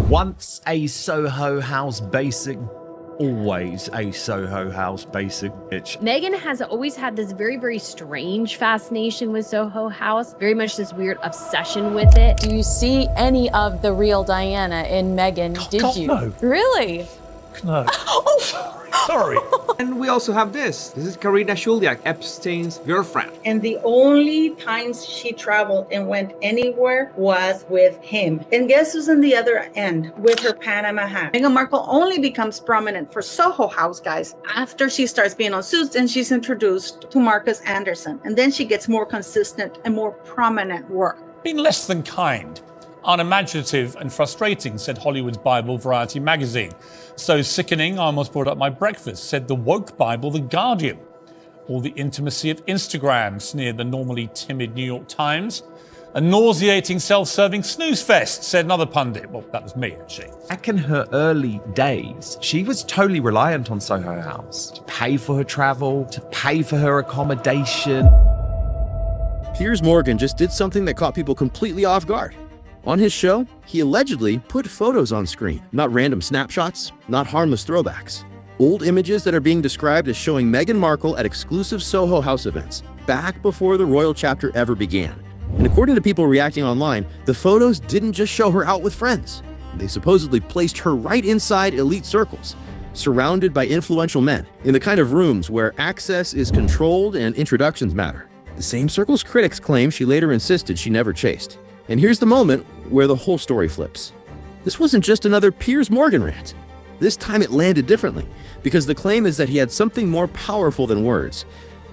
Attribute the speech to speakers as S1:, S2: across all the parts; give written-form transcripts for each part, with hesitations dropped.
S1: Once a Soho House basic, always a Soho House basic bitch.
S2: Meghan has always had this very, very strange fascination with Soho House, very much this weird obsession with it.
S3: Do you see any of the real Diana in Meghan? Did you?
S4: No.
S3: Really?
S4: No.
S3: Oh,
S4: sorry.
S5: And we also have this. This is Karina Shuliak, Epstein's girlfriend.
S6: And the only times she traveled and went anywhere was with him. And guess who's on the other end with her Panama hat? Meghan Markle only becomes prominent for Soho House, guys, after she starts being on Suits and she's introduced to Marcus Anderson. And then she gets more consistent and more prominent work.
S4: Been less than kind. Unimaginative and frustrating, said Hollywood's Bible, Variety magazine. So sickening, I almost brought up my breakfast, said the woke Bible, The Guardian. All the intimacy of Instagram, sneered the normally timid New York Times. A nauseating self-serving snooze fest, said another pundit. Well, that was me, actually.
S1: Back in her early days, she was totally reliant on Soho House to pay for her travel, to pay for her accommodation.
S7: Piers Morgan just did something that caught people completely off guard. On his show, he allegedly put photos on screen, not random snapshots, not harmless throwbacks. Old images that are being described as showing Meghan Markle at exclusive Soho House events, back before the royal chapter ever began. And according to people reacting online, the photos didn't just show her out with friends. They supposedly placed her right inside elite circles, surrounded by influential men, in the kind of rooms where access is controlled and introductions matter. The same circles critics claim she later insisted she never chased. And here's the moment where the whole story flips. This wasn't just another Piers Morgan rant. This time it landed differently, because the claim is that he had something more powerful than words.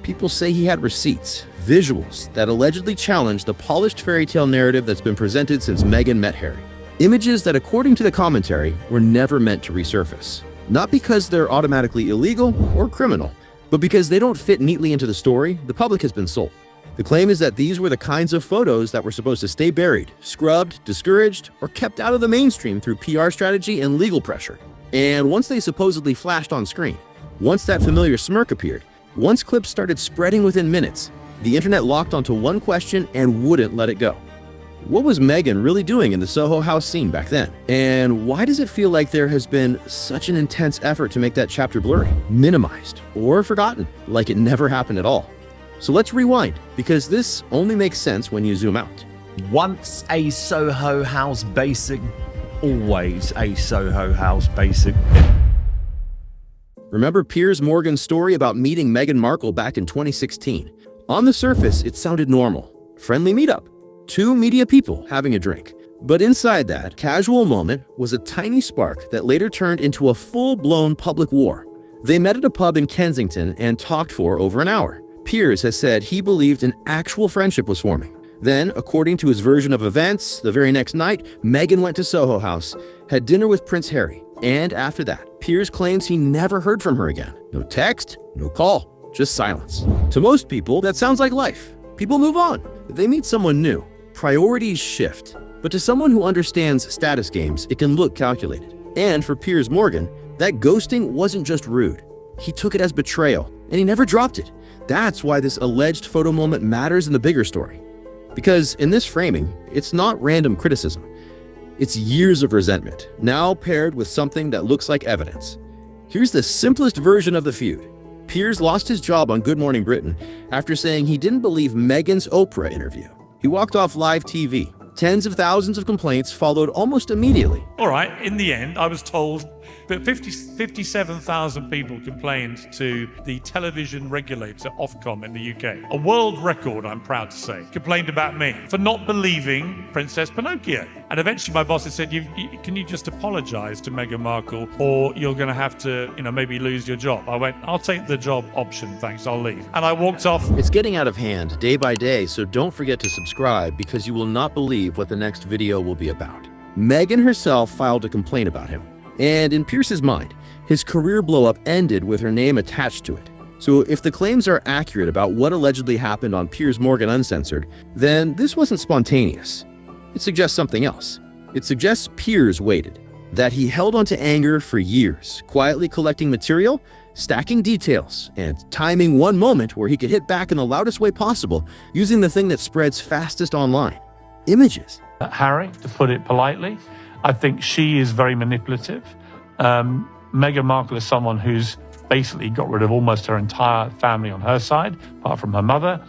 S7: People say he had receipts, visuals, that allegedly challenged the polished fairy tale narrative that's been presented since Meghan met Harry. Images that, according to the commentary, were never meant to resurface. Not because they're automatically illegal or criminal, but because they don't fit neatly into the story the public has been sold. The claim is that these were the kinds of photos that were supposed to stay buried, scrubbed, discouraged, or kept out of the mainstream through PR strategy and legal pressure. And once they supposedly flashed on screen, once that familiar smirk appeared, once clips started spreading within minutes, the internet locked onto one question and wouldn't let it go. What was Meghan really doing in the Soho House scene back then? And why does it feel like there has been such an intense effort to make that chapter blurry, minimized, or forgotten, like it never happened at all? So let's rewind, because this only makes sense when you zoom out.
S1: Once a Soho House basic, always a Soho House basic.
S7: Remember Piers Morgan's story about meeting Meghan Markle back in 2016? On the surface, it sounded normal. Friendly meetup. Two media people having a drink. But inside that casual moment was a tiny spark that later turned into a full-blown public war. They met at a pub in Kensington and talked for over an hour. Piers has said he believed an actual friendship was forming. Then, according to his version of events, the very next night, Meghan went to Soho House, had dinner with Prince Harry, and after that, Piers claims he never heard from her again. No text, no call, just silence. To most people, that sounds like life. People move on. They meet someone new. Priorities shift. But to someone who understands status games, it can look calculated. And for Piers Morgan, that ghosting wasn't just rude. He took it as betrayal, and he never dropped it. That's why this alleged photo moment matters in the bigger story. Because in this framing, it's not random criticism. It's years of resentment, now paired with something that looks like evidence. Here's the simplest version of the feud. Piers lost his job on Good Morning Britain after saying he didn't believe Meghan's Oprah interview. He walked off live TV. Tens of thousands of complaints followed almost immediately.
S4: All right, in the end, I was told that 57,000 people complained to the television regulator, Ofcom, in the UK. A world record, I'm proud to say, complained about me for not believing Princess Pinocchio. And eventually my boss had said, can you just apologize to Meghan Markle or you're going to have to, maybe lose your job. I went, I'll take the job option, thanks, I'll leave. And I walked off.
S7: It's getting out of hand day by day, so don't forget to subscribe because you will not believe what the next video will be about. Meghan herself filed a complaint about him. And in Piers's mind, his career blow-up ended with her name attached to it. So if the claims are accurate about what allegedly happened on Piers Morgan Uncensored, then this wasn't spontaneous. It suggests something else. It suggests Piers waited, that he held onto anger for years, quietly collecting material, stacking details, and timing one moment where he could hit back in the loudest way possible using the thing that spreads fastest online: images.
S4: Harry, to put it politely, I think she is very manipulative. Meghan Markle is someone who's basically got rid of almost her entire family on her side, apart from her mother,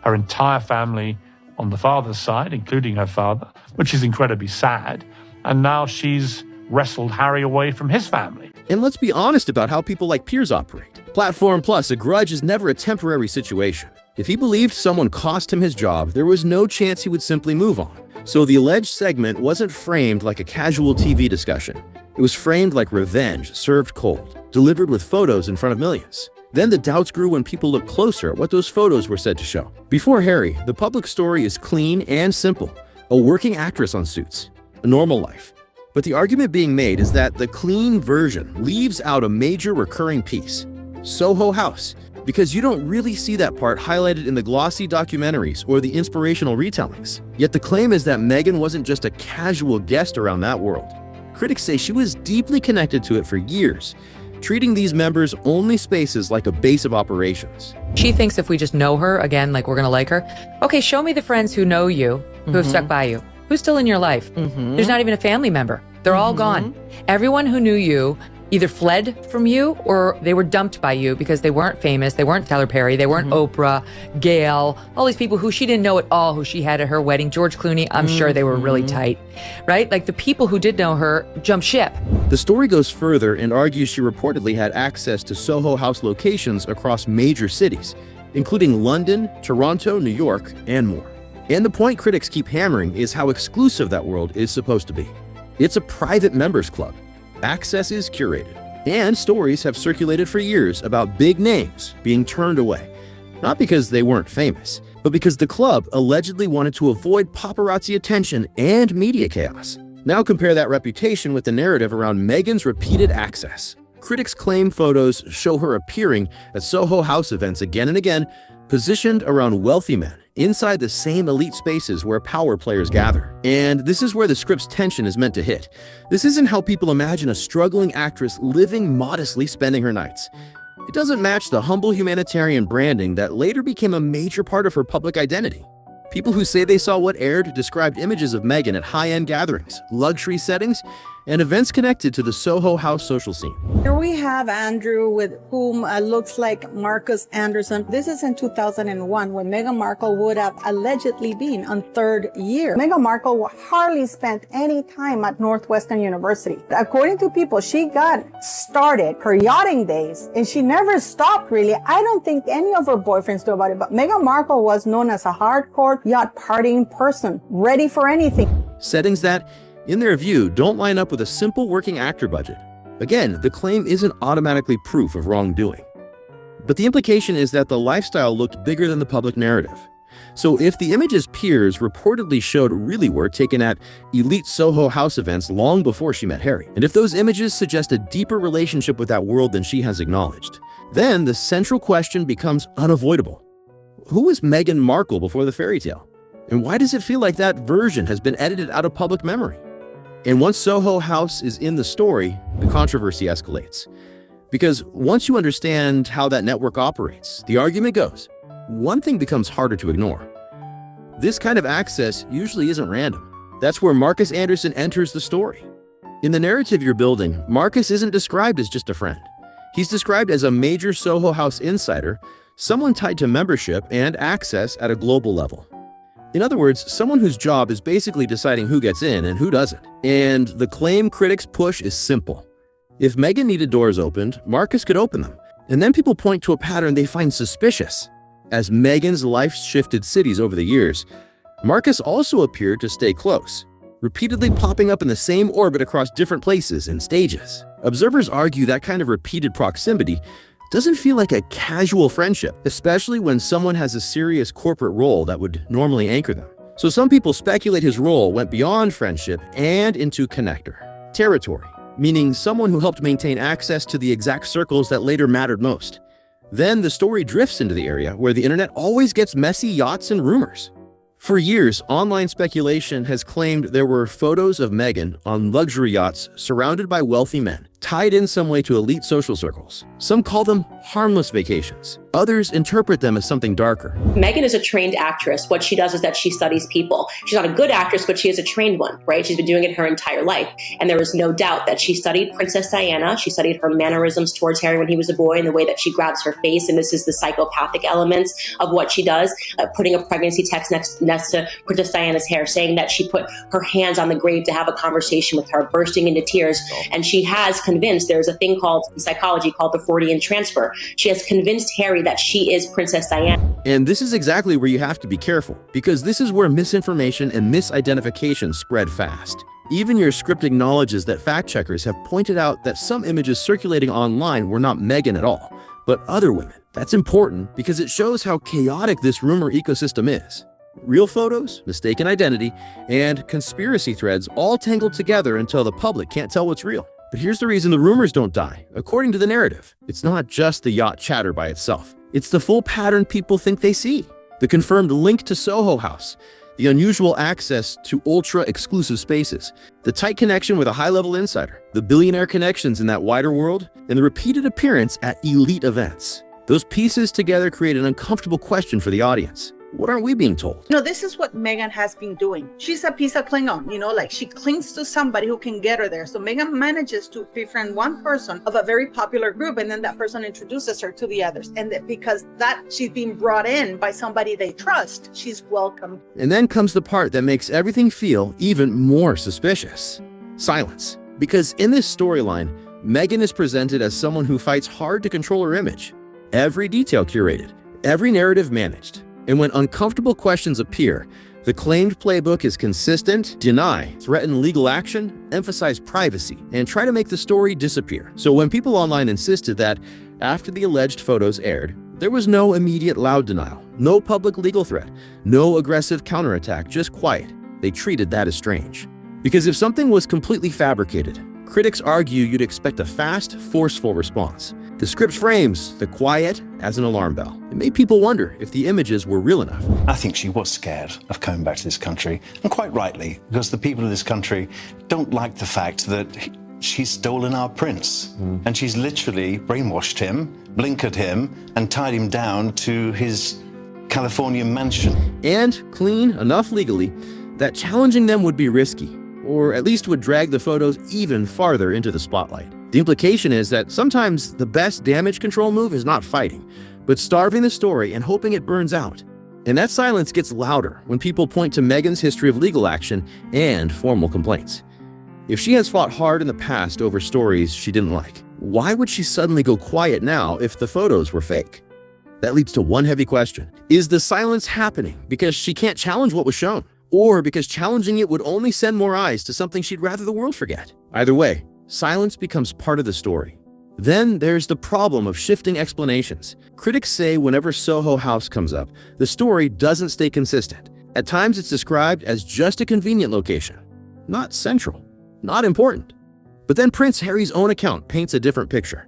S4: her entire family on the father's side, including her father, which is incredibly sad. And now she's wrestled Harry away from his family.
S7: And let's be honest about how people like Piers operate. Platform Plus, a grudge is never a temporary situation. If he believed someone cost him his job, there was no chance he would simply move on. So the alleged segment wasn't framed like a casual TV discussion. It was framed like revenge served cold, delivered with photos in front of millions. Then the doubts grew when people looked closer at what those photos were said to show. Before Harry, the public story is clean and simple. A working actress on Suits. A normal life. But the argument being made is that the clean version leaves out a major recurring piece. Soho House. Because you don't really see that part highlighted in the glossy documentaries or the inspirational retellings. Yet the claim is that Meghan wasn't just a casual guest around that world. Critics say she was deeply connected to it for years, treating these members only spaces like a base of operations.
S8: She thinks if we just know her, again, like we're gonna like her. Okay, show me the friends who know you, who have stuck by you. Who's still in your life? There's not even a family member. They're all gone. Everyone who knew you either fled from you or they were dumped by you because they weren't famous. They weren't Tyler Perry. They weren't Oprah, Gayle, all these people who she didn't know at all, who she had at her wedding. George Clooney, I'm sure they were really tight, right? Like the people who did know her jumped ship.
S7: The story goes further and argues she reportedly had access to Soho House locations across major cities, including London, Toronto, New York, and more. And the point critics keep hammering is how exclusive that world is supposed to be. It's a private members club. Access is curated. And stories have circulated for years about big names being turned away. Not because they weren't famous, but because the club allegedly wanted to avoid paparazzi attention and media chaos. Now compare that reputation with the narrative around Meghan's repeated access. Critics claim photos show her appearing at Soho House events again and again, positioned around wealthy men, inside the same elite spaces where power players gather. And this is where the script's tension is meant to hit. This isn't how people imagine a struggling actress living modestly spending her nights. It doesn't match the humble humanitarian branding that later became a major part of her public identity. People who say they saw what aired described images of Meghan at high-end gatherings, luxury settings, and events connected to the Soho House social scene.
S6: Here we have Andrew, with whom looks like Marcus Anderson. This is in 2001, when Meghan Markle would have allegedly been on third year. Meghan Markle hardly spent any time at Northwestern University. According to people, she got started her yachting days, and she never stopped really. I don't think any of her boyfriends knew about it, but Meghan Markle was known as a hardcore yacht partying person, ready for anything.
S7: Settings that, in their view, don't line up with a simple working actor budget. Again, the claim isn't automatically proof of wrongdoing. But the implication is that the lifestyle looked bigger than the public narrative. So if the images Piers reportedly showed really were taken at elite Soho House events long before she met Harry, and if those images suggest a deeper relationship with that world than she has acknowledged, then the central question becomes unavoidable. Who was Meghan Markle before the fairy tale? And why does it feel like that version has been edited out of public memory? And once Soho House is in the story, the controversy escalates. Because once you understand how that network operates, the argument goes, one thing becomes harder to ignore. This kind of access usually isn't random. That's where Marcus Anderson enters the story. In the narrative you're building, Marcus isn't described as just a friend. He's described as a major Soho House insider, someone tied to membership and access at a global level. In other words, someone whose job is basically deciding who gets in and who doesn't. And the claim critics push is simple. If Meghan needed doors opened, Marcus could open them. And then people point to a pattern they find suspicious. As Meghan's life shifted cities over the years, Marcus also appeared to stay close, repeatedly popping up in the same orbit across different places and stages. Observers argue that kind of repeated proximity doesn't feel like a casual friendship, especially when someone has a serious corporate role that would normally anchor them. So some people speculate his role went beyond friendship and into connector territory, meaning someone who helped maintain access to the exact circles that later mattered most. Then the story drifts into the area where the internet always gets messy yachts and rumors. For years, online speculation has claimed there were photos of Meghan on luxury yachts surrounded by wealthy men, tied in some way to elite social circles. Some call them harmless vacations. Others interpret them as something darker.
S9: Meghan is a trained actress. What she does is that she studies people. She's not a good actress, but she is a trained one, right? She's been doing it her entire life. And there is no doubt that she studied Princess Diana. She studied her mannerisms towards Harry when he was a boy and the way that she grabs her face. And this is the psychopathic elements of what she does, putting a pregnancy text next to Princess Diana's hair, saying that she put her hands on the grave to have a conversation with her, bursting into tears. And she has convinced, there's a thing called in psychology called the Freudian transfer. She has convinced Harry that she is Princess Diana.
S7: And this is exactly where you have to be careful, because this is where misinformation and misidentification spread fast. Even your script acknowledges that fact checkers have pointed out that some images circulating online were not Meghan at all, but other women. That's important because it shows how chaotic this rumor ecosystem is. Real photos, mistaken identity, and conspiracy threads all tangled together until the public can't tell what's real. But here's the reason the rumors don't die. According to the narrative, it's not just the yacht chatter by itself. It's the full pattern people think they see. The confirmed link to Soho House, the unusual access to ultra-exclusive spaces, the tight connection with a high-level insider, the billionaire connections in that wider world, and the repeated appearance at elite events. Those pieces together create an uncomfortable question for the audience. What aren't we being told?
S6: This is what Meghan has been doing. She's a piece of Klingon, like she clings to somebody who can get her there. So Meghan manages to befriend one person of a very popular group, and then that person introduces her to the others. And because she's being brought in by somebody they trust, she's welcome.
S7: And then comes the part that makes everything feel even more suspicious. Silence. Because in this storyline, Meghan is presented as someone who fights hard to control her image. Every detail curated, every narrative managed. And when uncomfortable questions appear, the claimed playbook is consistent: deny, threaten legal action, emphasize privacy, and try to make the story disappear. So when people online insisted that, after the alleged photos aired, there was no immediate loud denial, no public legal threat, no aggressive counterattack, just quiet, they treated that as strange. Because if something was completely fabricated, critics argue you'd expect a fast, forceful response. The script frames the quiet as an alarm bell. It made people wonder if the images were real enough.
S10: I think she was scared of coming back to this country, and quite rightly, because the people of this country don't like the fact that she's stolen our prince. And she's literally brainwashed him, blinkered him, and tied him down to his California mansion.
S7: And clean enough legally that challenging them would be risky, or at least would drag the photos even farther into the spotlight. The implication is that sometimes the best damage control move is not fighting, but starving the story and hoping it burns out. And that silence gets louder when people point to Meghan's history of legal action and formal complaints. If she has fought hard in the past over stories she didn't like, why would she suddenly go quiet now if the photos were fake? That leads to one heavy question. Is the silence happening because she can't challenge what was shown? Or because challenging it would only send more eyes to something she'd rather the world forget? Either way, silence becomes part of the story. Then there's the problem of shifting explanations. Critics say whenever Soho House comes up, the story doesn't stay consistent. At times it's described as just a convenient location. Not central. Not important. But then Prince Harry's own account paints a different picture.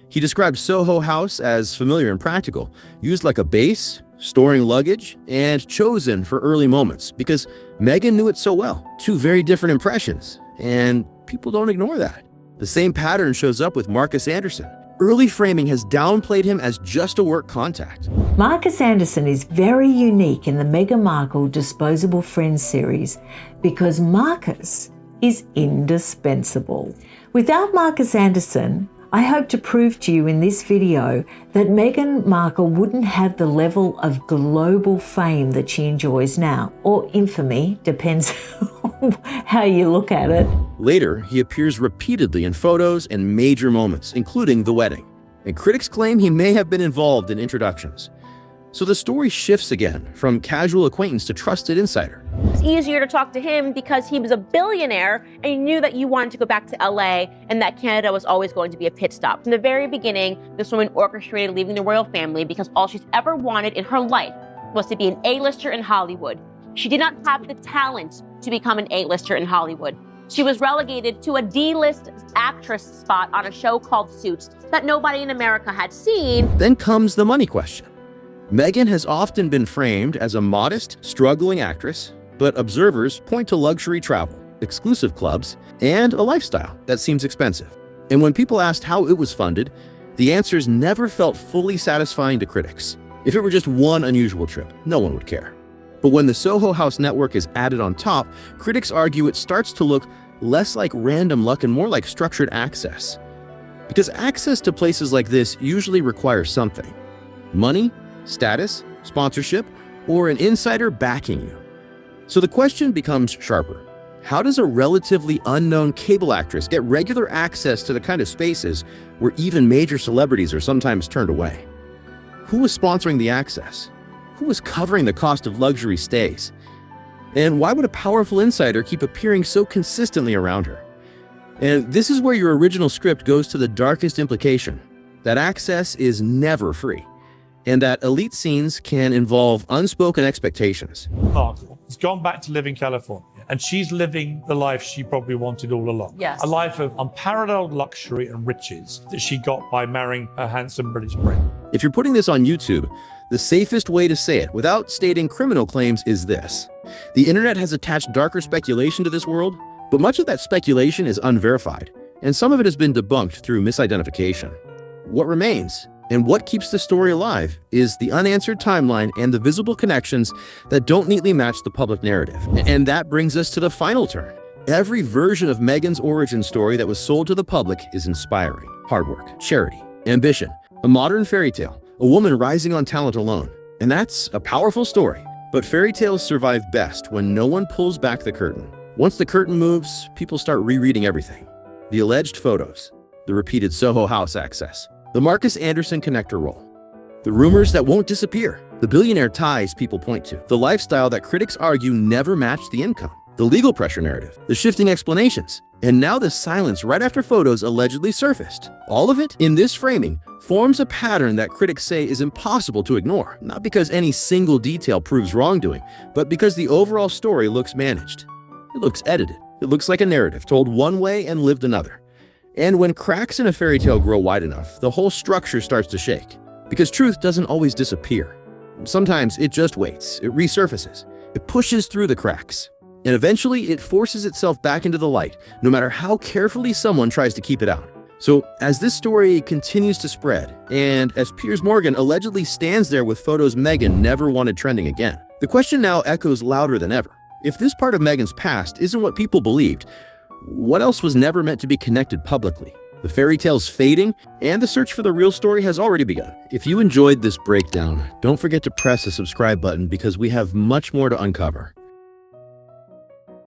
S7: He describes Soho House as familiar and practical, used like a base, storing luggage, and chosen for early moments because Meghan knew it so well. Two very different impressions, and people don't ignore that. The same pattern shows up with Marcus Anderson. Early framing has downplayed him as just a work contact.
S11: Marcus Anderson is very unique in the Meghan Markle Disposable Friends series because Marcus is indispensable. Without Marcus Anderson, I hope to prove to you in this video that Meghan Markle wouldn't have the level of global fame that she enjoys now, or infamy, depends how you look at it.
S7: Later, he appears repeatedly in photos and major moments, including the wedding. And critics claim he may have been involved in introductions. So the story shifts again from casual acquaintance to trusted insider.
S12: It's easier to talk to him because he was a billionaire and he knew that you wanted to go back to LA and that Canada was always going to be a pit stop. From the very beginning, this woman orchestrated leaving the royal family because all she's ever wanted in her life was to be an A-lister in Hollywood. She did not have the talent to become an A-lister in Hollywood. She was relegated to a D-list actress spot on a show called Suits that nobody in America had seen.
S7: Then comes the money question. Meghan has often been framed as a modest, struggling actress, but observers point to luxury travel, exclusive clubs, and a lifestyle that seems expensive. And when people asked how it was funded, the answers never felt fully satisfying to critics. If it were just one unusual trip, no one would care. But when the Soho House network is added on top, critics argue it starts to look less like random luck and more like structured access. Because access to places like this usually requires something: money, status, sponsorship, or an insider backing you. So the question becomes sharper. How does a relatively unknown cable actress get regular access to the kind of spaces where even major celebrities are sometimes turned away? Who was sponsoring the access? Who was covering the cost of luxury stays? And why would a powerful insider keep appearing so consistently around her? And this is where your original script goes to the darkest implication: that access is never free, and that elite scenes can involve unspoken expectations.
S4: Markle has gone back to live in California, and she's living the life she probably wanted all along.
S3: Yes.
S4: A life of unparalleled luxury and riches that she got by marrying a handsome British prince.
S7: If you're putting this on YouTube, the safest way to say it without stating criminal claims is this: the internet has attached darker speculation to this world, but much of that speculation is unverified, and some of it has been debunked through misidentification. What remains, and what keeps the story alive, is the unanswered timeline and the visible connections that don't neatly match the public narrative. And that brings us to the final turn. Every version of Meghan's origin story that was sold to the public is inspiring. Hard work, charity, ambition, a modern fairy tale, a woman rising on talent alone. And that's a powerful story. But fairy tales survive best when no one pulls back the curtain. Once the curtain moves, people start rereading everything. The alleged photos, the repeated Soho House access, the Marcus Anderson connector role, the rumors that won't disappear, the billionaire ties people point to, the lifestyle that critics argue never matched the income, the legal pressure narrative, the shifting explanations, and now the silence right after photos allegedly surfaced. All of it, in this framing, forms a pattern that critics say is impossible to ignore, not because any single detail proves wrongdoing, but because the overall story looks managed. It looks edited. It looks like a narrative told one way and lived another. And when cracks in a fairy tale grow wide enough, the whole structure starts to shake. Because truth doesn't always disappear. Sometimes it just waits, it resurfaces, it pushes through the cracks. And eventually it forces itself back into the light, no matter how carefully someone tries to keep it out. So as this story continues to spread, and as Piers Morgan allegedly stands there with photos Meghan never wanted trending again, the question now echoes louder than ever. If this part of Meghan's past isn't what people believed, what else was never meant to be connected publicly? The fairy tale's fading, and the search for the real story has already begun. If you enjoyed this breakdown, don't forget to press the subscribe button because we have much more to uncover.